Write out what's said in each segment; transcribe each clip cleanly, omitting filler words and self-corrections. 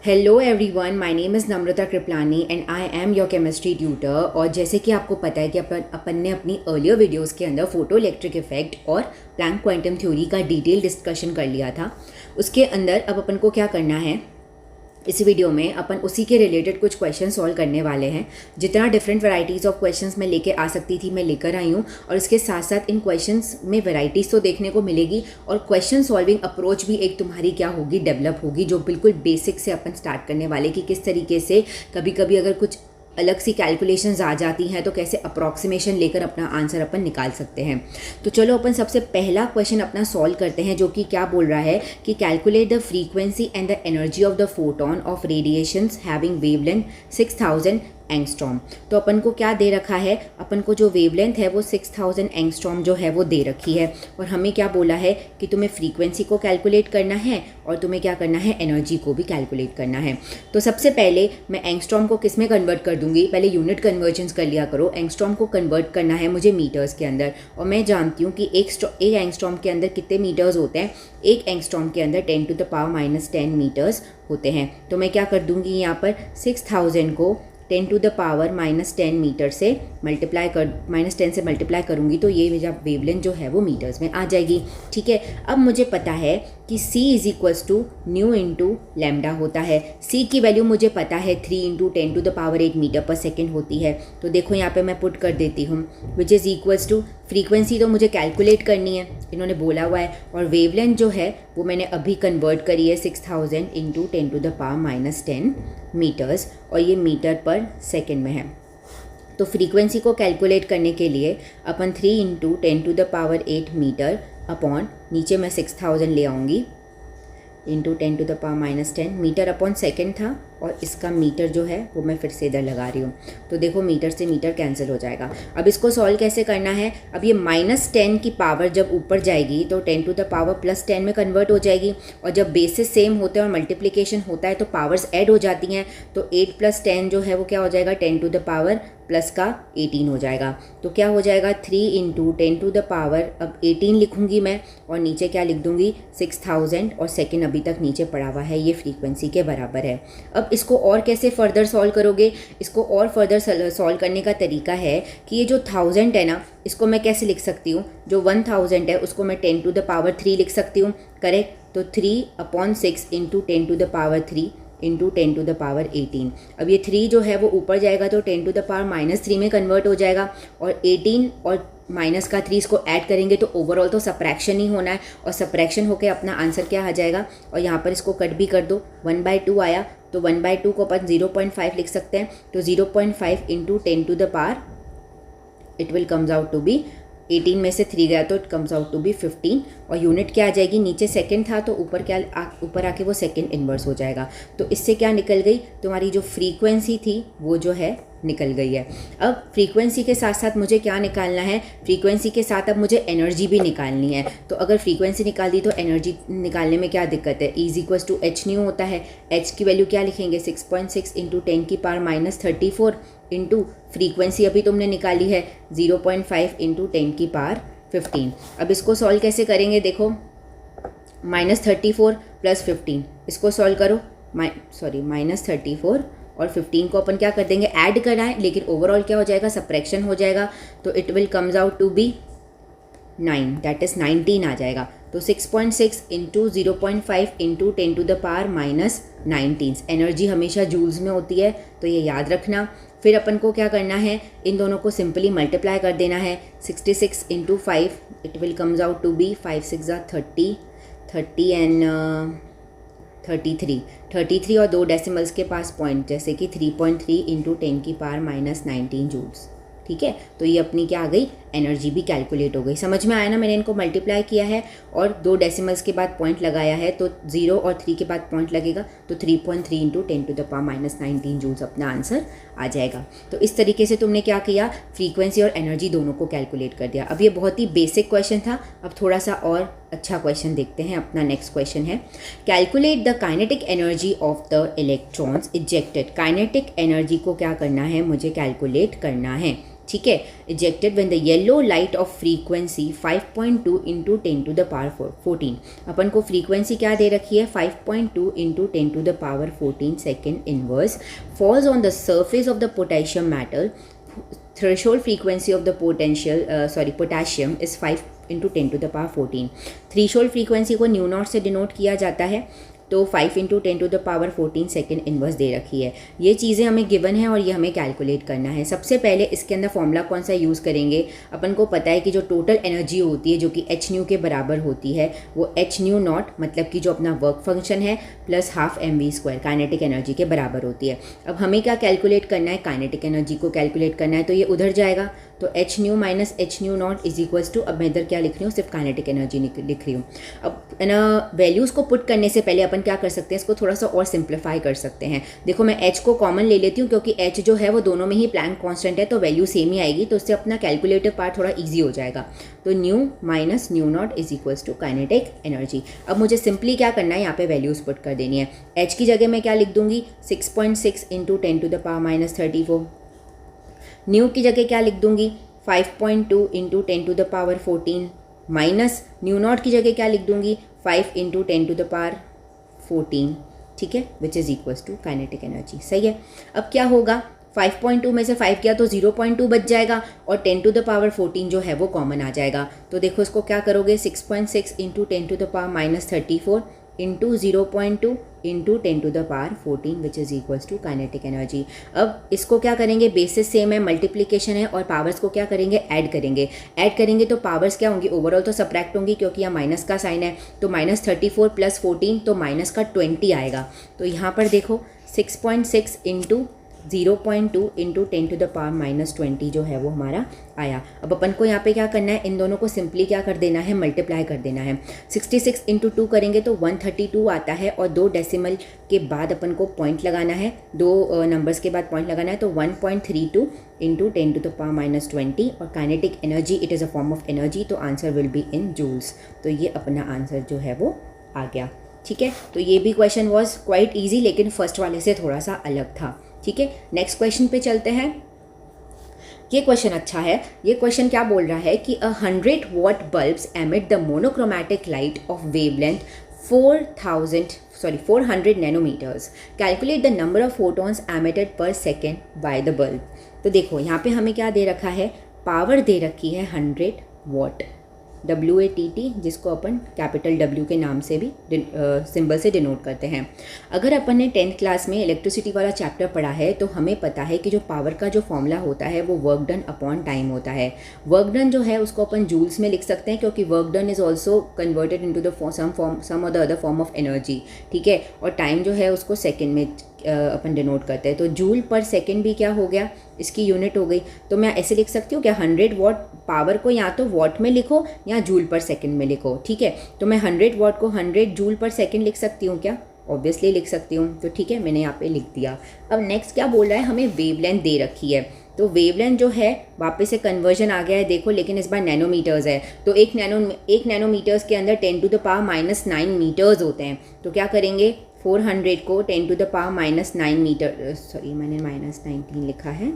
Hello everyone, my name is Namrata Kripalani and I am your chemistry tutor. और जैसे कि आपको पता है कि अपन ने अपनी अर्लियर वीडियोस के अंदर फोटो इलेक्ट्रिक इफेक्ट और प्लैंक क्वांटम थ्योरी का डिटेल डिस्कशन कर लिया था। उसके अंदर अब अपन को क्या करना है, इस वीडियो में अपन उसी के रिलेटेड कुछ क्वेश्चन सॉल्व करने वाले हैं। जितना डिफरेंट वैराइटीज़ ऑफ क्वेश्चंस मैं लेके आ सकती थी मैं लेकर आई हूँ, और इसके साथ साथ इन क्वेश्चंस में वैराइटीज़ तो देखने को मिलेगी और क्वेश्चन सॉल्विंग अप्रोच भी एक तुम्हारी क्या होगी, डेवलप होगी, जो बिल्कुल बेसिक से अपन स्टार्ट करने वाले कि किस तरीके से कभी कभी अगर कुछ अलग सी कैलकुलेशंस आ जाती हैं तो कैसे अप्रॉक्सीमेशन लेकर अपना आंसर अपन निकाल सकते हैं। तो चलो अपन सबसे पहला क्वेश्चन अपना सॉल्व करते हैं, जो कि क्या बोल रहा है कि calculate the frequency and the energy of the photon of radiations having wavelength 6000 angstrom. तो अपन को क्या दे रखा है, अपन को जो वेवलेंथ है वो 6000 एंगस्ट्रॉम जो है वो दे रखी है, और हमें क्या बोला है कि तुम्हें फ्रीक्वेंसी को कैलकुलेट करना है और तुम्हें क्या करना है, एनर्जी को भी कैलकुलेट करना है। तो सबसे पहले मैं एंगस्ट्रॉम को किस में कन्वर्ट कर दूंगी, पहले यूनिट कन्वर्जन्स कर लिया करो। एंगस्ट्रॉम को कन्वर्ट करना है मुझे मीटर्स के अंदर, और मैं जानती हूँ कि एक एंगस्ट्रॉम के अंदर कितने मीटर्स होते हैं। एक एंगस्ट्रॉम के अंदर 10⁻⁻10 मीटर्स होते हैं। तो मैं क्या कर दूंगी, यहाँ पर 6000 को 10⁻⁻10 मीटर से -10 से मल्टीप्लाई करूँगी तो ये मेरा वेवलेंथ जो है वो मीटर्स में आ जाएगी। ठीक है, अब मुझे पता है कि C = न्यू इंटू लैम्डा होता है। C की वैल्यू मुझे पता है 3 × 10⁻8 मीटर पर सेकेंड होती है। तो देखो यहाँ पे मैं पुट कर देती हूँ, which is equals to, frequency तो मुझे कैलकुलेट करनी है, इन्होंने बोला हुआ है, और वेवलेंथ जो है वो मैंने अभी कन्वर्ट करी है 6000 × 10⁻10 मीटर्स, और ये मीटर पर सेकेंड में है। तो फ्रीक्वेंसी को कैलकुलेट करने के लिए अपन 3 × 10⁸ मीटर अपॉन, नीचे मैं 6000 ले आऊँगी, इंटू 10⁻10 मीटर अपॉन सेकेंड था, और इसका मीटर जो है वो मैं फिर से इधर लगा रही हूँ। तो देखो मीटर से मीटर कैंसिल हो जाएगा। अब इसको सॉल्व कैसे करना है, अब ये -10 की पावर जब ऊपर जाएगी तो 10⁻+10 में कन्वर्ट हो जाएगी, और जब बेसिस सेम होते हैं और मल्टीप्लिकेशन होता है तो पावर्स ऐड हो जाती हैं। तो 8 + 10 जो है वो क्या हो जाएगा, 10⁻+18 हो जाएगा। तो क्या हो जाएगा, 3 × 10⁻, अब 18 लिखूँगी मैं, और नीचे क्या लिख दूँगी, 6000, और सेकेंड अभी तक नीचे पड़ा हुआ है, ये फ्रीक्वेंसी के बराबर है। अब इसको और कैसे फर्दर सॉल्व करोगे, इसको और फर्दर सॉल्व करने का तरीका है कि ये जो 1000 है ना, इसको मैं कैसे लिख सकती हूँ, जो 1000 है उसको मैं 10⁻3 लिख सकती हूँ, करेक्ट। तो 3/6 × 10⁻3 × 10⁻18। अब ये 3 जो है वो ऊपर जाएगा तो 10⁻−3 में कन्वर्ट हो जाएगा, और 18 और माइनस का 3 इसको ऐड करेंगे तो ओवरऑल तो सब्ट्रैक्शन ही होना है, और सब्ट्रैक्शन होकर अपना आंसर क्या आ जाएगा, और यहाँ पर इसको कट भी कर दो, 1/2 आया, तो 1/2 को अपन 0.5 लिख सकते हैं। तो 0.5 × 10⁻, it will comes out to be 18 में से 3 गया तो it comes out to be 15, और यूनिट क्या आ जाएगी, नीचे सेकंड था तो ऊपर आके वो सेकंड इन्वर्स हो जाएगा। तो इससे क्या निकल गई, तुम्हारी जो फ्रीक्वेंसी थी वो जो है निकल गई है। अब फ्रीक्वेंसी के साथ साथ मुझे क्या निकालना है, फ्रीक्वेंसी के साथ अब मुझे एनर्जी भी निकालनी है। तो अगर फ्रीक्वेंसी निकाल दी तो एनर्जी निकालने में क्या दिक्कत है, E = h होता है। h की वैल्यू क्या लिखेंगे, 6.6 × 10⁻34 इंटू फ्रीक्वेंसी अभी तुमने निकाली है 0.5 × 10⁻15। अब इसको सॉल्व कैसे करेंगे, देखो -34 + 15, इसको सॉल्व करो, -34 और 15 को अपन क्या कर देंगे, ऐड कराएं, लेकिन ओवरऑल क्या हो जाएगा, सब्ट्रैक्शन हो जाएगा। तो it will comes out to be 9, that is 19 आ जाएगा। तो 6.6 × 0.5 × 10⁻−19, एनर्जी हमेशा जूल्स में होती है, तो ये याद रखना। फिर अपन को क्या करना है, इन दोनों को सिंपली मल्टीप्लाई कर देना है, 66 × 5, it will comes out to be 5 × 6 = 30 and 33 और 2 डेसिमल्स के पास पॉइंट, जैसे कि 3.3 × 10⁻−19 जूल्स। ठीक है, तो ये अपनी क्या आ गई, एनर्जी भी कैलकुलेट हो गई। समझ में आया ना, मैंने इनको मल्टीप्लाई किया है और 2 डेसिमल्स के बाद पॉइंट लगाया है, तो 0 और 3 के बाद पॉइंट लगेगा, तो 3.3 × 10⁻−19 जूल्स अपना आंसर आ जाएगा। तो इस तरीके से तुमने क्या किया, फ्रीक्वेंसी और एनर्जी दोनों को कैलकुलेट कर दिया। अब ये बहुत ही बेसिक क्वेश्चन था, अब थोड़ा सा और अच्छा क्वेश्चन देखते हैं। अपना नेक्स्ट क्वेश्चन है, calculate the kinetic energy of the electrons ejected. Kinetic energy को क्या करना है, मुझे कैलकुलेट करना है। ठीक है, ejected when the yellow light of frequency 5.2 into 10 to the power 14। अपन को फ्रीक्वेंसी क्या दे रखी है, 5.2 into 10 to the power 14 second inverse, falls on the surface of the potassium metal. Threshold frequency of the potassium is 5 into 10 to the power 14। Threshold frequency को nu naught से denote किया जाता है, तो 5 into 10 to the power 14 second inverse दे रखी है। ये चीज़ें हमें गिवन है और ये हमें कैलकुलेट करना है। सबसे पहले इसके अंदर फॉर्मूला कौन सा यूज़ करेंगे, अपन को पता है कि जो टोटल एनर्जी होती है जो कि एच न्यू के बराबर होती है वो एच न्यू नॉट, मतलब कि जो अपना वर्क फंक्शन है, plus half mv² kinetic energy के बराबर होती है। अब हमें क्या कैलकुलेट करना है, काइनेटिक एनर्जी को कैलकुलेट करना है, तो ये उधर जाएगा, तो h nu minus h nu naught is equals to, अब मैं इधर क्या लिख रही हूँ, सिर्फ काइनेटिक एनर्जी लिख रही हूँ। अब ना वैल्यूज़ को पुट करने से पहले अपन क्या कर सकते हैं, इसको थोड़ा सा और सिंप्लीफाई कर सकते हैं। देखो मैं एच को कॉमन ले लेती हूँ, क्योंकि एच जो है वो दोनों में ही प्लैंक कांस्टेंट है, तो वैल्यू सेम ही आएगी, तो उससे अपना कैलकुलेटिव पार्ट थोड़ा ईजी हो जाएगा। तो nu minus nu naught is equals to kinetic energy. अब मुझे सिंपली क्या करना है, यहाँ पे वैल्यूज़ पुट कर देनी है। एच की जगह मैं क्या लिख दूंगी, 6.6 into 10 to the power minus 34। Nu की जगह क्या लिख दूंगी, 5.2 into 10 to the power 14, minus nu naught की जगह क्या लिख दूंगी, 5 इंटू 10 टू द पावर 14, ठीक है, which is equals to kinetic energy. सही है। अब क्या होगा, 5.2 में से 5 किया तो 0.2 बच जाएगा, और 10 टू द पावर 14 जो है वो कॉमन आ जाएगा। तो देखो इसको क्या करोगे, 6.6 into 10 to the power minus 34 into 0.2 into 10 to the power 14 which is equals to kinetic energy. अब इसको क्या करेंगे, बेसिस सेम है, मल्टीप्लिकेशन है, और पावर्स को क्या करेंगे, ऐड करेंगे तो पावर्स क्या होंगी, ओवरऑल तो सब्ट्रैक्ट होंगी, क्योंकि यहाँ माइनस का साइन है, तो माइनस 34 प्लस 14 तो माइनस का 20 आएगा। तो यहाँ पर देखो 6.6 into 0.2 into 10 to the power minus 20 जो है वो हमारा आया। अब अपन को यहाँ पे क्या करना है, इन दोनों को सिंपली क्या कर देना है, मल्टीप्लाई कर देना है। 66 इंटू 2 करेंगे तो 132 आता है, और 2 डेसिमल के बाद अपन को पॉइंट लगाना है, 2 नंबर्स के बाद पॉइंट लगाना है, तो 1.32 into 10 to the power minus 20, और kinetic energy it is a form of energy, तो answer will be in joules. तो ये अपना आंसर जो है वो आ गया। ठीक है, तो ये भी क्वेश्चन वॉज क्वाइट ईजी, लेकिन फर्स्ट वाले से थोड़ा सा अलग था। ठीक है, नेक्स्ट क्वेश्चन पे चलते हैं। ये क्वेश्चन अच्छा है। ये क्वेश्चन क्या बोल रहा है कि 100 watt bulbs emit the monochromatic light of wavelength 400 nanometres. Calculate the number of photons emitted per second by the bulb. तो देखो यहाँ पे हमें क्या दे रखा है, पावर दे रखी है 100 वॉट, WATT, जिसको अपन कैपिटल W के नाम से भी सिंबल से डिनोट करते हैं। अगर अपन ने 10th क्लास में इलेक्ट्रिसिटी वाला चैप्टर पढ़ा है तो हमें पता है कि जो पावर का जो फॉर्मूला होता है वो वर्क डन अपॉन टाइम होता है। वर्क डन जो है उसको अपन जूल्स में लिख सकते हैं, क्योंकि work done is also converted into the sum और the other form of energy. ठीक है, और टाइम जो है उसको सेकेंड में अपन डिनोट करते हैं। तो जूल पर सेकेंड भी क्या हो गया, इसकी यूनिट हो गई। तो मैं ऐसे लिख सकती हूँ क्या, 100 वॉट पावर को या तो वॉट में लिखो या जूल पर सेकेंड में लिखो। ठीक है, तो मैं 100 वॉट को 100 जूल पर सेकेंड लिख सकती हूँ क्या, ऑब्वियसली लिख सकती हूँ। तो ठीक है, मैंने यहाँ पे लिख दिया। अब नेक्स्ट क्या बोल रहा है, हमें वेवलेंथ दे रखी है। तो वेवलेंथ जो है वापस से कन्वर्जन आ गया है, देखो, लेकिन इस बार नैनोमीटर्स है। तो एक नैनोमीटर्स के अंदर 10 to the power minus 9 metres होते हैं। तो क्या करेंगे, 400 को 10 to the power minus 9 metre, sorry मैंने माइनस 19 लिखा है,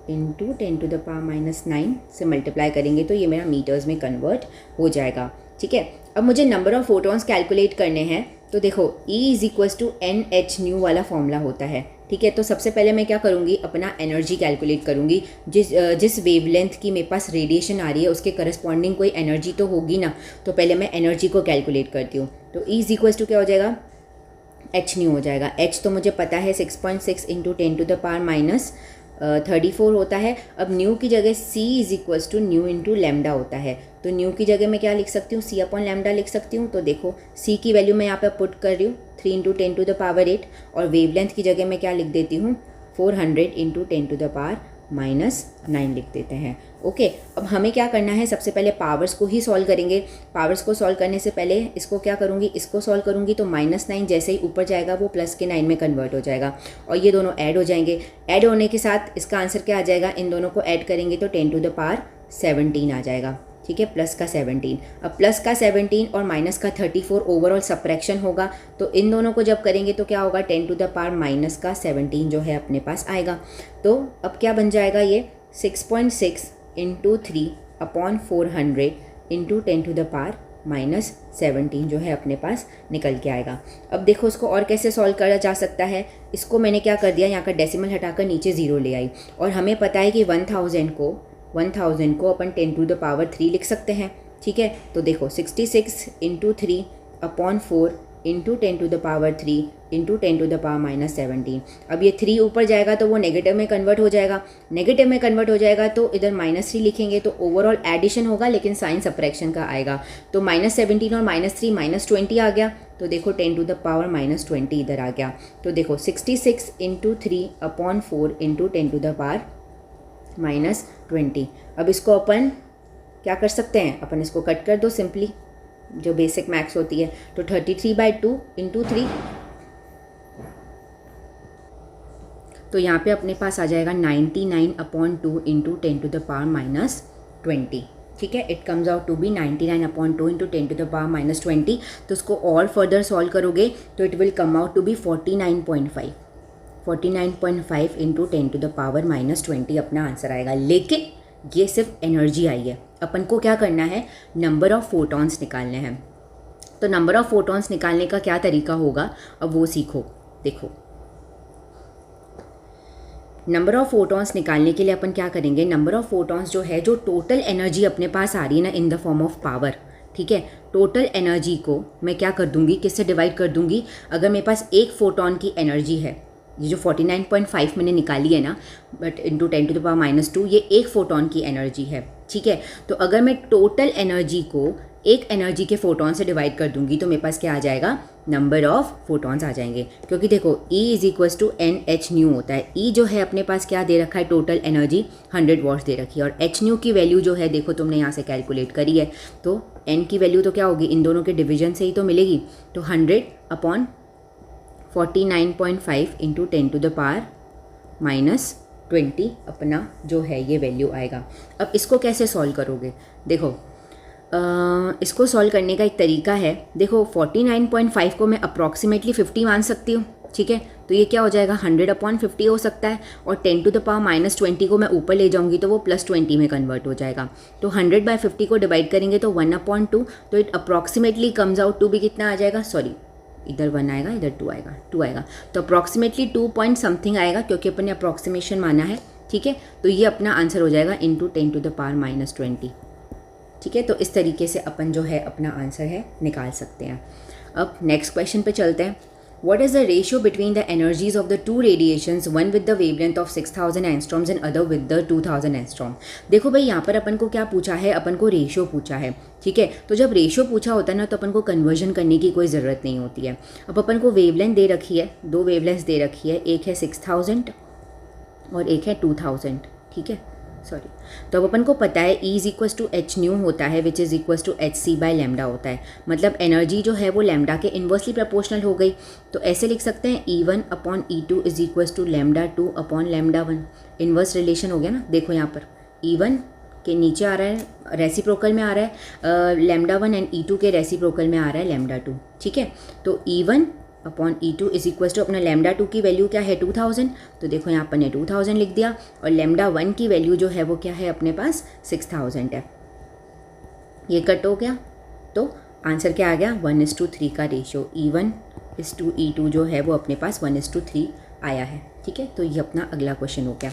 into 10 to the power minus 9 से मल्टीप्लाई करेंगे तो ये मेरा मीटर्स में कन्वर्ट हो जाएगा। ठीक है, अब मुझे नंबर ऑफ फोटॉन्स कैलकुलेट करने हैं। तो देखो E is equals to NH nu वाला फॉर्मूला होता है। ठीक है, तो सबसे पहले मैं क्या करूँगी, अपना एनर्जी कैलकुलेट करूँगी। जिस वेवलेंथ की मेरे पास रेडिएशन आ रही है उसके करस्पॉन्डिंग कोई एनर्जी तो होगी ना। तो पहले मैं एनर्जी को कैलकुलेट करती हूँ। तो E इज इक्वल्स टू क्या हो जाएगा, H न्यू हो जाएगा। H तो मुझे पता है 6.6 into 10 to the power minus 34 होता है। अब न्यू की जगह C is equals to nu into lambda होता है। तो न्यू की जगह मैं क्या लिख सकती हूँ, C अपॉन लैम्डा लिख सकती हूँ। तो देखो C की वैल्यू मैं यहाँ पे पुट कर रही हूँ 3 इंटू 10 टू द पावर 8, और वेवलेंथ की जगह मैं क्या लिख देती हूँ, 400 into 10 to the power minus 9 लिख देते हैं। ओके, अब हमें क्या करना है, सबसे पहले पावर्स को ही सॉल्व करेंगे। पावर्स को सॉल्व करने से पहले इसको क्या करूँगी, इसको सॉल्व करूँगी तो -9 जैसे ही ऊपर जाएगा वो प्लस के 9 में कन्वर्ट हो जाएगा, और ये दोनों ऐड हो जाएंगे। ऐड होने के साथ इसका आंसर क्या आ जाएगा, इन दोनों को ऐड करेंगे तो 10 टू द पावर 17 आ जाएगा। ठीक है, प्लस का 17। अब प्लस का 17 और माइनस का 34 ओवरऑल सब्ट्रैक्शन होगा। तो इन दोनों को जब करेंगे तो क्या होगा, 10 टू द पावर माइनस का 17 जो है अपने पास आएगा। तो अब क्या बन जाएगा, ये 6.6 इंटू 3/400 इंटू 10⁻⁻17 जो है अपने पास निकल के आएगा। अब देखो इसको और कैसे सॉल्व करा जा सकता है। इसको मैंने क्या कर दिया, यहाँ का डेसिमल हटाकर नीचे 0 ले आई, और हमें पता है कि 1000 को अपन 10⁻³ लिख सकते हैं। ठीक है, तो देखो 66 इंटू 3/4 इंटू 10⁻³ इंटू 10⁻⁻17। अब ये 3 ऊपर जाएगा तो वो नेगेटिव में कन्वर्ट हो जाएगा, नेगेटिव में कन्वर्ट हो जाएगा तो इधर -3 लिखेंगे तो ओवरऑल एडिशन होगा लेकिन साइन सब्ट्रैक्शन का आएगा। तो -17 और -3 -20 आ गया, तो देखो 10⁻⁻20 इधर आ गया। तो देखो 66 इंटू 3/4 इंटू 10⁻⁻20। अब इसको अपन क्या कर सकते हैं, अपन इसको कट कर दो सिंपली, जो बेसिक मैथ्स होती है। तो 33/2 इंटू 3, तो यहाँ पे अपने पास आ जाएगा 99/2 इंटू 10⁻⁻20। ठीक है, it comes out to be 99/2 into 10⁻⁻20। तो उसको और फर्दर सॉल्व करोगे तो it will come out to be 49.5 into 10⁻⁻20 अपना आंसर आएगा। लेकिन ये सिर्फ एनर्जी आई है, अपन को क्या करना है, नंबर ऑफ़ फोटॉन्स निकालने हैं। तो नंबर ऑफ़ फोटॉन्स निकालने का क्या तरीका होगा, अब वो सीखो। देखो नंबर ऑफ़ फोटॉन्स निकालने के लिए अपन क्या करेंगे, नंबर ऑफ़ फोटॉन्स जो है, जो टोटल एनर्जी अपने पास आ रही है ना in the form of power, ठीक है, टोटल एनर्जी को मैं क्या कर दूंगी, किससे डिवाइड कर दूंगी। अगर मेरे पास एक फोटॉन की एनर्जी है, ये जो 49.5 मैंने निकाली है ना, बट इंटू 10⁻⁻2, ये एक फोटॉन की एनर्जी है। ठीक है, तो अगर मैं टोटल एनर्जी को एक एनर्जी के फोटॉन से डिवाइड कर दूंगी तो मेरे पास क्या आ जाएगा, नंबर ऑफ फोटॉन्स आ जाएंगे। क्योंकि देखो E = Nhν होता है। E जो है अपने पास क्या दे रखा है, टोटल एनर्जी 100 वॉट्स दे रखी है, और hν की वैल्यू जो है देखो तुमने यहाँ से कैलकुलेट करी है, तो n की वैल्यू तो क्या होगी, इन दोनों के डिवीजन से ही तो मिलेगी। तो 100/49.5 इंटू 10⁻⁻20 अपना जो है ये वैल्यू आएगा। अब इसको कैसे सॉल्व करोगे, देखो इसको सॉल्व करने का एक तरीका है। देखो 49.5 को मैं अप्रॉक्सीमेटली 50 मान सकती हूँ। ठीक है, तो ये क्या हो जाएगा, 100/50 हो सकता है, और 10⁻⁻20 को मैं ऊपर ले जाऊंगी तो वो +20 में कन्वर्ट हो जाएगा। तो 100/50 को डिवाइड करेंगे तो 1/2, तो it approximately comes out to be कितना आ जाएगा, सॉरी इधर 1 आएगा, इधर 2 आएगा, तो अप्रॉक्सीमेटली 2 पॉइंट समथिंग आएगा, क्योंकि अपन ने अप्रॉक्सीमेशन माना है। ठीक है, तो ये अपना आंसर हो जाएगा इंटू 10⁻⁻20। ठीक है, तो इस तरीके से अपन जो है अपना आंसर है निकाल सकते हैं। अब नेक्स्ट क्वेश्चन पे चलते हैं। What is the ratio between the energies of the two radiations, one with the wavelength of 6000 angstroms and other with the 2000 angstrom? देखो भाई यहाँ पर अपन को क्या पूछा है, अपन को रेशियो पूछा है। ठीक है, तो जब रेशियो पूछा होता है ना तो अपन को कन्वर्जन करने की कोई ज़रूरत नहीं होती है। अब अपन को वेवलेंथ दे रखी है, 2 वेवलेंथ दे रखी है, एक है 6000 और एक है 2000। ठीक है, सॉरी, तो अब अपन को पता है E = hν होता है, which is equals to hc/λ होता है। मतलब एनर्जी जो है वो लैम्डा के इन्वर्सली प्रोपोर्शनल हो गई। तो ऐसे लिख सकते हैं E1/E2 is equals to λ2/λ1। Inverse relation हो गया ना। देखो यहाँ पर E1 के नीचे आ रहा है, रेसिप्रोकल में आ रहा है λ1, एंड E2 के रेसिप्रोकल में आ रहा है λ2। ठीक है, तो E1/E2 इज इक्वल्स टू अपना λ2 की वैल्यू क्या है, 2000। तो देखो यहाँ पर ने 2000 लिख दिया, और λ1 की वैल्यू जो है वो क्या है अपने पास 6000 है। ये कट हो गया, तो आंसर क्या आ गया, 1:3 का रेशियो। E1:E2 जो है वो अपने पास 1:3 आया है। ठीक है, तो ये अपना अगला क्वेश्चन हो गया।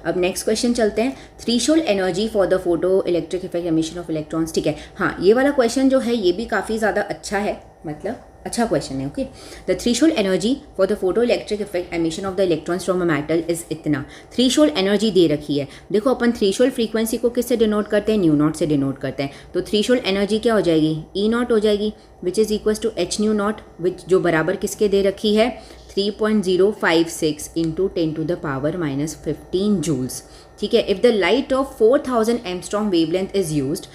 अब नेक्स्ट क्वेश्चन चलते हैं। Threshold energy for the photo electric effect emission of electrons. ठीक है, हाँ ये वाला क्वेश्चन जो है ये भी काफ़ी ज़्यादा अच्छा है, मतलब अच्छा क्वेश्चन है। Okay, the threshold energy for the photo electric effect emission of the electrons from a metal is इतना। थ्रीशोल्ड एनर्जी दे रखी है। देखो अपन थ्रीशोल्ड फ्रीक्वेंसी को किससे डिनोट करते हैं, ν0 से डिनोट करते हैं। तो थ्रीशोल्ड एनर्जी क्या हो जाएगी, E0 हो जाएगी, which is equals to hν0, which जो बराबर किसके दे रखी है, 3.056 इंटू 10⁻⁻15 जूल्स। ठीक है, if the light of 4000 angstrom wavelength is used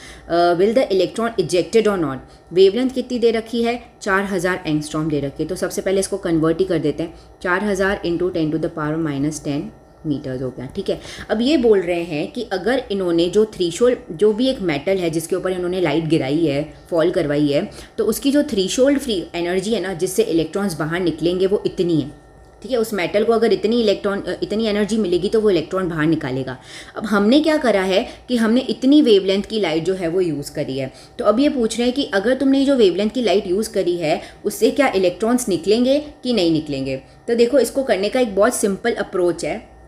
will the electron ejected और नॉट। वेवलेंथ कितनी दे रखी है, 4000 एंगस्ट्रॉम दे रखी है। तो सबसे पहले इसको कन्वर्ट ही कर देते हैं, 4000 इंटू 10⁻⁻10 मीटर्स हो गया। ठीक है, अब ये बोल रहे हैं कि अगर इन्होंने जो थ्रीशोल्ड, जो भी एक मेटल है जिसके ऊपर इन्होंने लाइट गिराई है, फॉल करवाई है, तो उसकी जो थ्रीशोल्ड फ्री एनर्जी है ना, जिससे इलेक्ट्रॉन्स बाहर निकलेंगे, वो इतनी है। ठीक है, उस मेटल को अगर इतनी एनर्जी मिलेगी तो वो इलेक्ट्रॉन बाहर निकालेगा। अब हमने क्या करा है कि हमने इतनी वेवलेंथ की लाइट जो है वो यूज़ करी है। तो अब ये पूछ रहे हैं कि अगर तुमने जो वेवलेंथ की लाइट यूज़ करी है उससे क्या इलेक्ट्रॉन्स निकलेंगे कि नहीं निकलेंगे। तो देखो, इसको करने का एक बहुत सिंपल अप्रोच है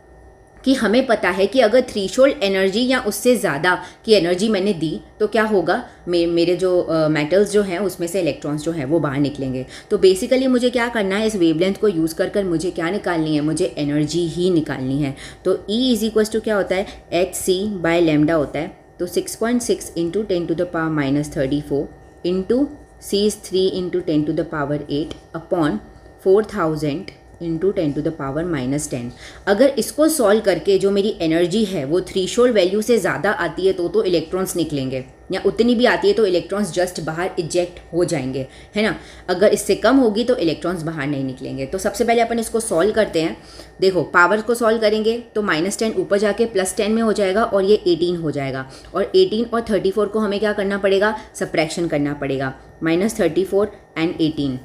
कि हमें पता है कि अगर थ्रेशोल्ड एनर्जी या उससे ज़्यादा की एनर्जी मैंने दी तो क्या होगा, मेरे जो मेटल्स जो हैं उसमें से इलेक्ट्रॉन्स जो हैं वो बाहर निकलेंगे। तो बेसिकली मुझे क्या करना है, इस वेवलेंथ को यूज़ कर मुझे क्या निकालनी है, मुझे एनर्जी ही निकालनी है। तो E इज इक्वल्स टू क्या होता है, hc/λ होता है। तो 6.6 into 10⁻⁻34 into C is 3 into 10⁻8 upon 4000 into 10⁻−10। अगर इसको सॉल्व करके जो मेरी एनर्जी है वो थ्रेशोल्ड वैल्यू से ज़्यादा आती है तो इलेक्ट्रॉन्स निकलेंगे, या उतनी भी आती है तो इलेक्ट्रॉन्स जस्ट बाहर इजेक्ट हो जाएंगे, है ना। अगर इससे कम होगी तो इलेक्ट्रॉन्स बाहर नहीं निकलेंगे। तो सबसे पहले अपन इसको सॉल्व करते हैं। देखो, पावर को सॉल्व करेंगे तो -10 ऊपर जाके +10 में हो जाएगा और ये 18 हो जाएगा। और 18 और 34 को हमें क्या करना पड़ेगा, सब्ट्रैक्शन करना पड़ेगा। -34 एंड 18,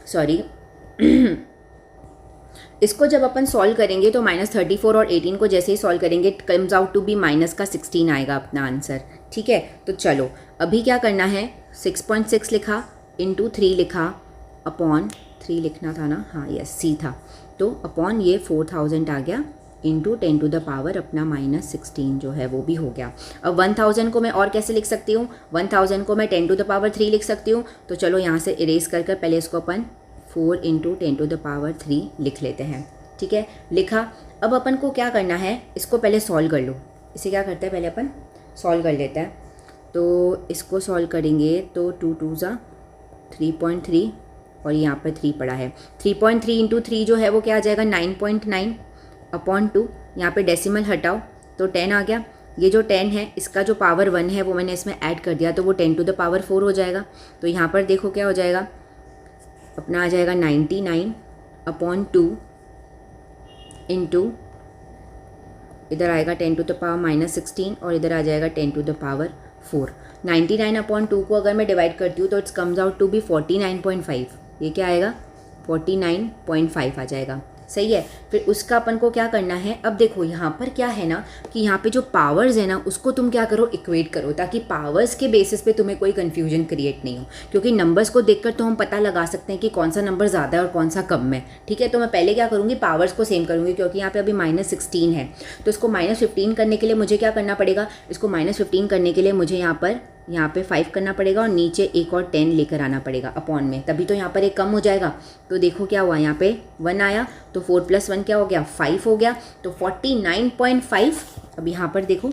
सॉरी इसको जब अपन सॉल्व करेंगे तो -34 और 18 को जैसे ही सॉल्व करेंगे it comes out to be -16 आएगा अपना आंसर। ठीक है, तो चलो अभी क्या करना है, 6.6 लिखा इंटू 3 लिखा अपॉन 3 लिखना था ना, हाँ यस C था, तो अपॉन ये 4000 आ गया इंटू 10⁻ अपना -16 जो है वो भी हो गया। अब 1000 को मैं और कैसे लिख सकती हूँ, 1000 को मैं 10⁻3 लिख सकती हूँ। तो चलो यहाँ से इरेज कर पहले इसको अपन 4 इंटू 10⁻3 लिख लेते हैं। ठीक है, लिखा। अब अपन को क्या करना है, इसको पहले सॉल्व कर लो। इसे क्या करते हैं, पहले अपन सॉल्व कर लेते हैं। तो इसको सॉल्व करेंगे तो 2 2 ज़ा 3.3 और यहाँ पर 3 पड़ा है। 3.3 इंटू 3 जो है वो क्या आ जाएगा, 9.9 अपॉन 2। यहाँ पे डेसिमल हटाओ तो 10 आ गया। ये जो 10 है इसका जो पावर 1 है वो मैंने इसमें ऐड कर दिया तो वो 10⁻4 हो जाएगा। तो यहाँ पर देखो क्या हो जाएगा, अपना आ जाएगा 99 अपॉन 2 इंटू इधर आएगा 10⁻16 और इधर आ जाएगा 10⁻4। 99 अपॉन 2 को अगर मैं डिवाइड करती हूँ तो it's comes out to be 49.5। ये क्या आएगा, 49.5 आ जाएगा। सही है। फिर उसका अपन को क्या करना है, अब देखो यहाँ पर क्या है ना कि यहाँ पे जो पावर्स है ना उसको तुम क्या करो, इक्वेट करो, ताकि पावर्स के बेसिस पे तुम्हें कोई कन्फ्यूजन क्रिएट नहीं हो। क्योंकि नंबर्स को देखकर तो हम पता लगा सकते हैं कि कौन सा नंबर ज़्यादा है और कौन सा कम है। ठीक है, तो मैं पहले क्या करूँगी, पावर्स को सेम करूँगी, क्योंकि यहाँ पे अभी -16 है तो इसको -15 करने के लिए मुझे क्या करना पड़ेगा, इसको -15 करने के लिए मुझे यहाँ पे 5 करना पड़ेगा और नीचे एक और 10 लेकर आना पड़ेगा अपॉन में, तभी तो यहाँ पर एक कम हो जाएगा। तो देखो क्या हुआ, यहाँ पे 1 आया तो 4 + 1 क्या हो गया, 5 हो गया। तो 49.5। अब यहाँ पर देखो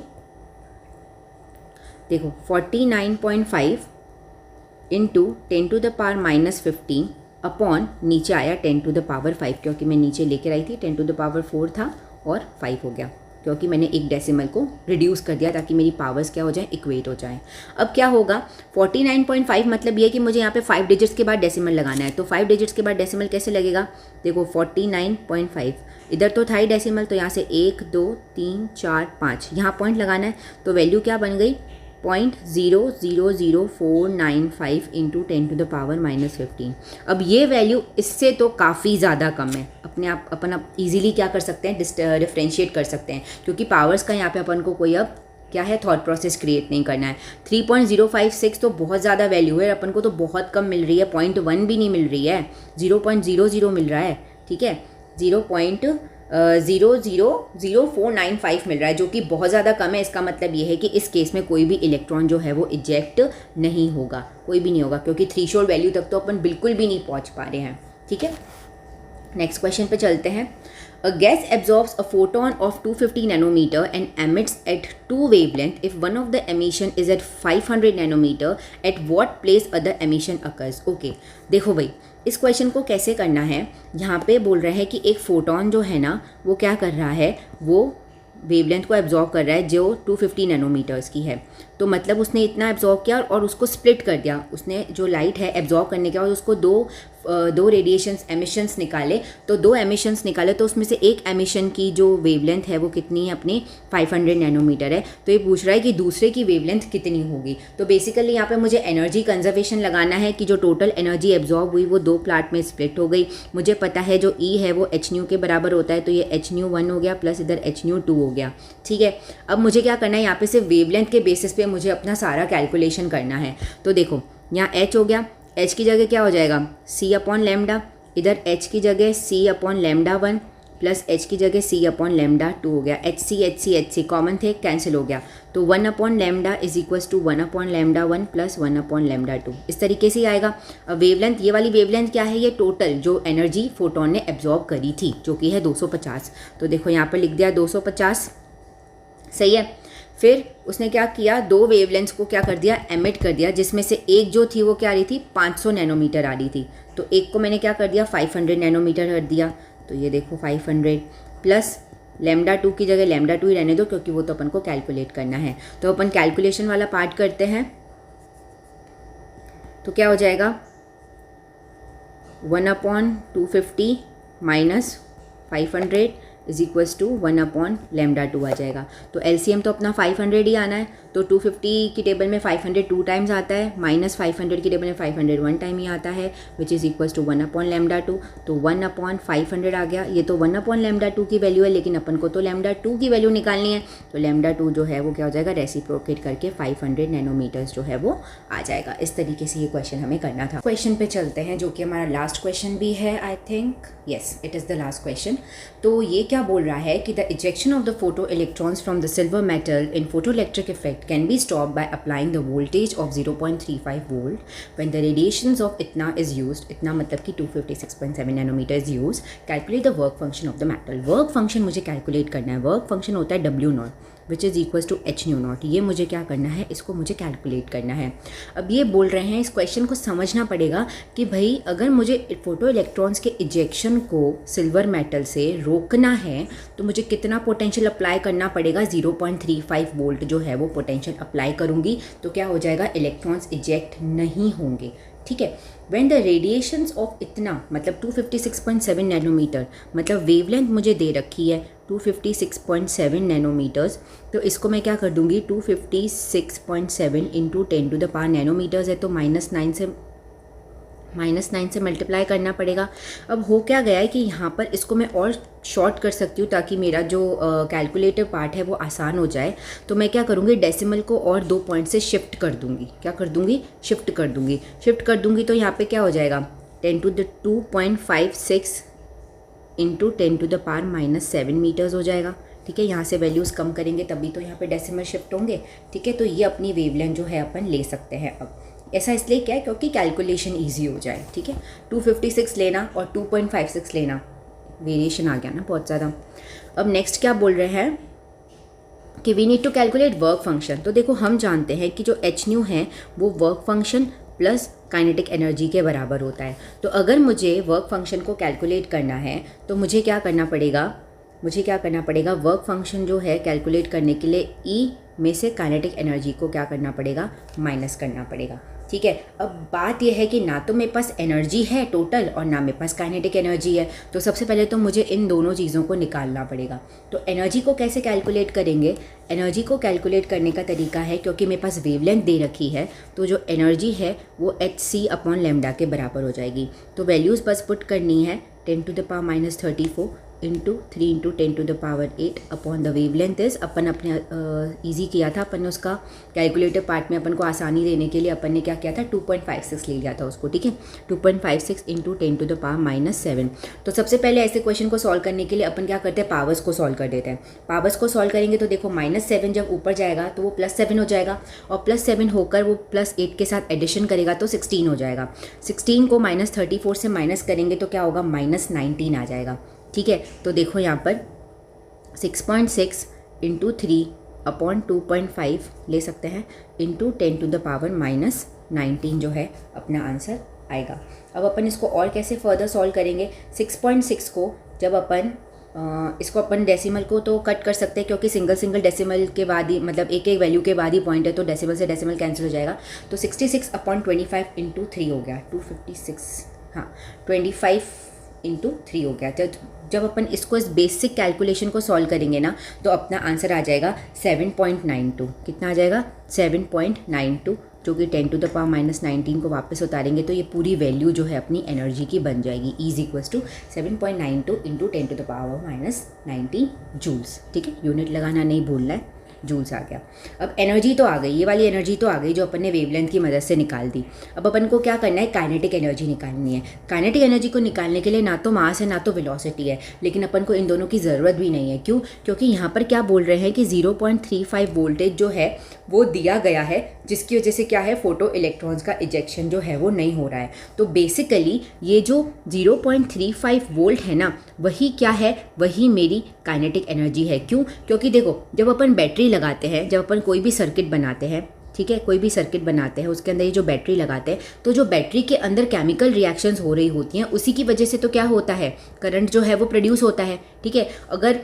49.5 इंटू 10⁻−15 अपॉन नीचे आया 10⁵, क्योंकि मैं नीचे लेकर आई थी, 10⁴ था और 5 हो गया, क्योंकि मैंने एक डेसिमल को रिड्यूस कर दिया ताकि मेरी पावर्स क्या हो जाए, इक्वेट हो जाए। अब क्या होगा, 49.5 मतलब ये कि मुझे यहाँ पे 5 डिजिट्स के बाद डेसिमल लगाना है। तो 5 डिजिट्स के बाद डेसिमल कैसे लगेगा, देखो 49.5 इधर तो था ही डेसिमल, तो यहाँ से 1 2 3 4 5 यहाँ पॉइंट लगाना है। तो वैल्यू क्या बन गई, 0.000495 इंटू 10⁻−15। अब ये वैल्यू इससे तो काफ़ी ज़्यादा कम है। अपने आप अपन ईजिली क्या कर सकते हैं, डिफ्रेंशिएट कर सकते हैं, क्योंकि पावर्स का यहाँ पे अपन को कोई अब क्या है, थॉट प्रोसेस क्रिएट नहीं करना है। 3.056 तो बहुत ज़्यादा वैल्यू है, अपन को तो बहुत कम मिल रही है, 0.1 भी नहीं मिल रही है, 0.00 मिल रहा है। ठीक है, 0.000495 मिल रहा है, जो कि बहुत ज़्यादा कम है। इसका मतलब ये है कि इस केस में कोई भी इलेक्ट्रॉन जो है वो इजेक्ट नहीं होगा, कोई भी नहीं होगा, क्योंकि थ्रेशोल्ड वैल्यू तक तो अपन बिल्कुल भी नहीं पहुंच पा रहे हैं। ठीक है, नेक्स्ट क्वेश्चन पे चलते हैं। A gas absorbs a photon of 250 nanometer and emits at 2 wavelength if one of the emission is at 500 nanometer, at what place other emission occurs? Okay, देखो भाई इस क्वेश्चन को कैसे करना है। यहाँ पे बोल रहा है कि एक फोटोन जो है ना वो क्या कर रहा है, वो वेवलेंथ को एब्जॉर्ब कर रहा है जो 250 नैनोमीटर्स की है। तो मतलब उसने इतना एब्जॉर्ब किया और उसको स्प्लिट कर दिया, उसने जो लाइट है एब्जॉर्ब करने के बाद उसको दो रेडिएशंस एमिशंस निकाले, तो 2 एमिशंस निकाले, तो उसमें से एक एमिशन की जो वेवलेंथ है वो कितनी है अपनी 500 नैनोमीटर है। तो ये पूछ रहा है कि दूसरे की वेवलेंथ कितनी होगी। तो बेसिकली यहाँ पे मुझे एनर्जी कंजर्वेशन लगाना है कि जो टोटल एनर्जी एब्जॉर्ब हुई वो 2 पार्ट में स्प्लिट हो गई। मुझे पता है जो E है वो h के बराबर होता है, तो ये h1 हो गया प्लस इधर h2 हो गया। ठीक है, अब मुझे क्या करना है, यहाँ पे सिर्फ वेवलेंथ के बेसिस पे मुझे अपना सारा कैलकुलेशन करना है। तो देखो यहाँ h हो गया, h की जगह क्या हो जाएगा c अपॉन लैम्डा, इधर h की जगह c upon lambda 1 plus h की जगह c अपॉन लैम्डा 2 हो गया। एच सी कॉमन थे, कैंसिल हो गया, तो 1 upon lambda is equals to 1 upon lambda 1 plus 1 upon lambda 2, इस तरीके से ही आएगा। अब वेवलेंथ, ये वाली वेवलेंथ क्या है, ये टोटल जो एनर्जी फोटोन ने एब्जॉर्ब करी थी जो कि है 250। तो देखो यहाँ पर लिख दिया 250, सही है। फिर उसने क्या किया, 2 वेवलेंथ्स को क्या कर दिया, एमिट कर दिया, जिसमें से एक जो थी वो क्या आ रही थी 500 नैनोमीटर आ रही थी, तो एक को मैंने क्या कर दिया 500 नैनोमीटर कर दिया। तो ये देखो 500 प्लस लैम्डा 2 की जगह लैम्डा 2 ही रहने दो क्योंकि वो तो अपन को कैलकुलेट करना है। तो अपन कैलकुलेशन वाला पार्ट करते हैं। तो क्या हो जाएगा 1/250 माइनस 500 इज इक्वल्स टू 1/λ2 आ जाएगा। तो एलसीएम तो अपना 500 ही आना है, तो 250 की टेबल में 500 2 टाइम्स आता है, माइनस 500 की टेबल में 500 1 टाइम ही आता है, विच इज़ इक्वल्स टू 1/λ2। तो 1/500 आ गया। ये तो 1/λ2 की वैल्यू है, लेकिन अपन को तो λ2 की वैल्यू निकालनी है, तो λ2 जो है वो क्या हो जाएगा, रेसिप्रोकेट करके 500 नैनोमीटर्स जो है वो आ जाएगा। इस तरीके से ये क्वेश्चन हमें करना था। क्वेश्चन पे चलते हैं जो कि हमारा लास्ट क्वेश्चन भी है, I think yes it is the last question. तो ये क्या बोल रहा है कि the ejection of the photoelectrons from the silver metal in photoelectric effect can be stopped by applying the voltage of 0.35 volt when the radiations of इतना is used, इतना मतलब कि 256.7 nanometre is used. Calculate the work function of the metal. Work function मुझे calculate करना है। Work function होता है W0 which is equals to h0। ये मुझे क्या करना है, इसको मुझे कैलकुलेट करना है। अब ये बोल रहे हैं, इस क्वेश्चन को समझना पड़ेगा कि भाई अगर मुझे फोटो इलेक्ट्रॉन्स के इजेक्शन को सिल्वर मेटल से रोकना है तो मुझे कितना पोटेंशियल अप्लाई करना पड़ेगा, 0.35 वोल्ट जो है वो पोटेंशियल अप्लाई करूँगी तो क्या हो जाएगा, इलेक्ट्रॉन्स इजेक्ट नहीं होंगे। ठीक है, व्हेन द रेडिएशंस ऑफ इतना मतलब 256.7 नैनोमीटर, मतलब वेवलेंथ मुझे दे रखी है 256.7 नैनोमीटर्स, तो इसको मैं क्या कर दूंगी 256.7 into 10 to the power nanometres है, तो -9 से मल्टीप्लाई करना पड़ेगा। अब हो क्या गया है कि यहाँ पर इसको मैं और शॉर्ट कर सकती हूँ ताकि मेरा जो कैलकुलेटिव पार्ट है वो आसान हो जाए। तो मैं क्या करूँगी, डेसिमल को और 2 पॉइंट से शिफ्ट कर दूँगी। क्या कर दूँगी, शिफ्ट कर दूँगी। तो यहाँ पे क्या हो जाएगा 10 to the 2.56 into 10 to the power -7 metres हो जाएगा। ठीक है, यहाँ से वैल्यूज़ कम करेंगे तभी तो यहाँ पे डेसिमल शिफ्ट होंगे। ठीक है, तो ये अपनी वेवलेंथ जो है अपन ले सकते हैं। अब ऐसा इसलिए क्या है क्योंकि कैलकुलेशन इजी हो जाए। ठीक है, 256 लेना और 2.56 लेना, वेरिएशन आ गया ना बहुत ज़्यादा। अब नेक्स्ट क्या बोल रहे हैं कि we need to calculate work function. तो देखो हम जानते हैं कि जो h है वो work function plus kinetic energy के बराबर होता है। तो अगर मुझे वर्क फंक्शन को कैलकुलेट करना है तो मुझे क्या करना पड़ेगा, वर्क फंक्शन जो है कैलकुलेट करने के लिए E में से काइनेटिक एनर्जी को क्या करना पड़ेगा, माइनस करना पड़ेगा। ठीक है, अब बात यह है कि ना तो मेरे पास एनर्जी है टोटल और ना मेरे पास काइनेटिक एनर्जी है, तो सबसे पहले तो मुझे इन दोनों चीज़ों को निकालना पड़ेगा। तो एनर्जी को कैसे कैलकुलेट करेंगे, एनर्जी को कैलकुलेट करने का तरीका है, क्योंकि मेरे पास वेवलेंथ दे रखी है तो जो एनर्जी है वो hc/λ के बराबर हो जाएगी। तो वैल्यूज़ बस पुट करनी है 10 to the power -34 into 3 into 10 to the power 8 upon the wavelength is, अपन अपने ईजी किया था अपन ने उसका कैलकुलेटिव पार्ट में, अपन को आसानी देने के लिए अपन ने क्या किया था 2.56 ले लिया था उसको। ठीक है, 2.56 इंटू 10 टू द पावर -7। तो सबसे पहले ऐसे क्वेश्चन को सॉल्व करने के लिए अपन क्या करते हैं, पावर्स को सॉल्व कर देते हैं। पावर्स को सॉल्व करेंगे तो देखो -7 जब ऊपर जाएगा तो वो +7 हो जाएगा और +7 होकर वो +8 के साथ एडिशन करेगा तो 16 हो जाएगा। 16 को -34 से माइनस करेंगे तो क्या होगा, -19 आ जाएगा। ठीक है, तो देखो यहाँ पर 6.6 इंटू 3 अपॉन 2.5 ले सकते हैं इंटू 10 टू द पावर -19 जो है अपना आंसर आएगा। अब अपन इसको और कैसे फर्दर सॉल्व करेंगे, 6.6 को जब अपन इसको अपन डेसिमल को तो कट कर सकते हैं क्योंकि सिंगल डेसिमल के बाद ही, मतलब एक एक वैल्यू के बाद ही पॉइंट है, तो डेसिमल से डेसिमल कैंसिल हो जाएगा। तो 66/25 इंटू 3 हो गया 256, हाँ 25 इंटू 3 हो गया। तो जब अपन इसको इस बेसिक कैलकुलेशन को सॉल्व करेंगे ना, तो अपना आंसर आ जाएगा 7.92। कितना आ जाएगा? 7.92, जो कि 10⁻⁻19 को वापस उतारेंगे तो ये पूरी वैल्यू जो है अपनी एनर्जी की बन जाएगी। E = 7.92 into 10⁻⁻19 joules. ठीक है, यूनिट लगाना नहीं भूलना है, जूल्स आ गया। अब एनर्जी तो आ गई, ये वाली एनर्जी तो आ गई जो अपन ने वेवलेंथ की मदद से निकाल दी। अब अपन को क्या करना है? काइनेटिक एनर्जी निकालनी है। काइनेटिक एनर्जी को निकालने के लिए ना तो मास है ना तो वेलोसिटी है, लेकिन अपन को इन दोनों की ज़रूरत भी नहीं है। क्यों? क्योंकि यहाँ पर क्या बोल रहे हैं कि 0.35 वोल्टेज जो है वो दिया गया है, जिसकी वजह से क्या है, फोटो इलेक्ट्रॉन्स का इजेक्शन जो है वो नहीं हो रहा है। तो बेसिकली ये जो 0.35 वोल्ट है ना, वही क्या है, वही मेरी काइनेटिक एनर्जी है। क्यों? क्योंकि देखो, जब अपन बैटरी लगाते हैं, जब अपन कोई भी सर्किट बनाते हैं, ठीक है, कोई भी सर्किट बनाते हैं, उसके अंदर ये जो बैटरी लगाते हैं, तो जो बैटरी के अंदर केमिकल रिएक्शंस हो रही होती हैं, उसी की वजह से तो क्या होता है, करंट जो है वो प्रोड्यूस होता है। ठीक है, अगर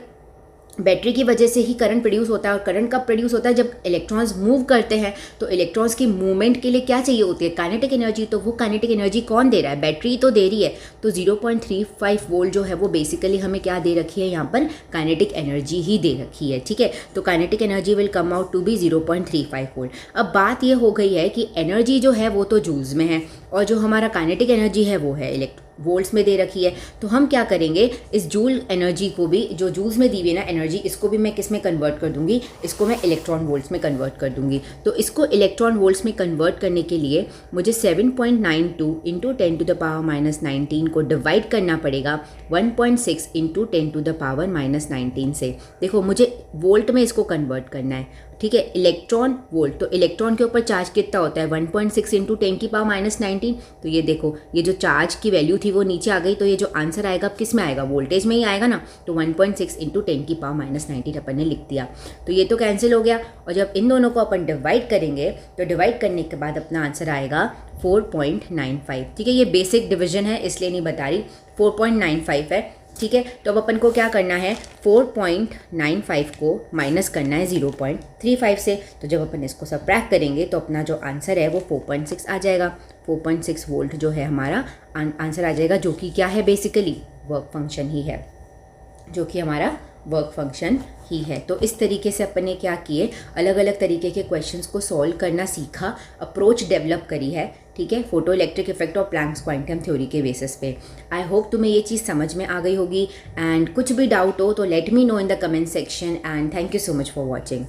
बैटरी की वजह से ही करंट प्रोड्यूस होता है, और करंट कब प्रोड्यूस होता है? जब इलेक्ट्रॉन्स मूव करते हैं। तो इलेक्ट्रॉन्स की मूवमेंट के लिए क्या चाहिए होती है? Kinetic energy. तो वो काइनेटिक एनर्जी कौन दे रहा है? बैटरी तो दे रही है। तो 0.35 वोल्ट जो है वो बेसिकली हमें क्या दे रखी है यहाँ पर? काइनेटिक एनर्जी ही दे रखी है। ठीक है, तो kinetic energy will come out to be 0.35 volt. अब बात ये हो गई है कि एनर्जी जो है वो तो जूल्स में है, और जो हमारा काइनेटिक एनर्जी है वो है वोल्ट्स में दे रखी है। तो हम क्या करेंगे, इस जूल एनर्जी को भी, जो जूल्स में दी हुई है ना एनर्जी, इसको भी मैं किस में कन्वर्ट कर दूंगी? इसको मैं इलेक्ट्रॉन वोल्ट्स में कन्वर्ट कर दूंगी। तो इसको इलेक्ट्रॉन वोल्ट्स में कन्वर्ट करने के लिए मुझे 7.92 इंटू 10⁻⁻19 को डिवाइड करना पड़ेगा 1.6 इंटू 10⁻⁻19 से। देखो, मुझे वोल्ट में इसको कन्वर्ट करना है। ठीक है, इलेक्ट्रॉन वोल्ट, तो इलेक्ट्रॉन के ऊपर चार्ज कितना होता है? 1.6 इंटू 10⁻⁻19। तो ये देखो, ये जो चार्ज की वैल्यू थी वो नीचे आ गई, तो ये जो आंसर आएगा किस में आएगा? वोल्टेज में ही आएगा ना। तो 1.6 इंटू 10⁻⁻19 अपन ने लिख दिया। तो ये तो कैंसिल हो गया, और जब इन दोनों को अपन डिवाइड करेंगे, तो डिवाइड करने के बाद अपना आंसर आएगा 4.95। ठीक है, ये बेसिक डिविजन है इसलिए नहीं बता रही, 4.95 है। ठीक है, तो अब अपन को क्या करना है? 4.95 को माइनस करना है 0.35 से। तो जब अपन इसको सबट्रैक्ट करेंगे तो अपना जो आंसर है वो 4.6 आ जाएगा। 4.6 वोल्ट जो है हमारा आंसर आ जाएगा, जो कि क्या है? बेसिकली वर्क फंक्शन ही है, जो कि हमारा वर्क फंक्शन ही है। तो इस तरीके से अपन ने क्या किए, अलग अलग तरीके के क्वेश्चंस को सॉल्व करना सीखा, अप्रोच डेवलप करी है। ठीक है, फोटो इलेक्ट्रिक इफेक्ट और प्लैंक्स क्वांटम थ्योरी के बेसिस पे। आई होप तुम्हें ये चीज़ समझ में आ गई होगी, एंड कुछ भी डाउट हो तो let me know in the comment section, and thank you so much for watching.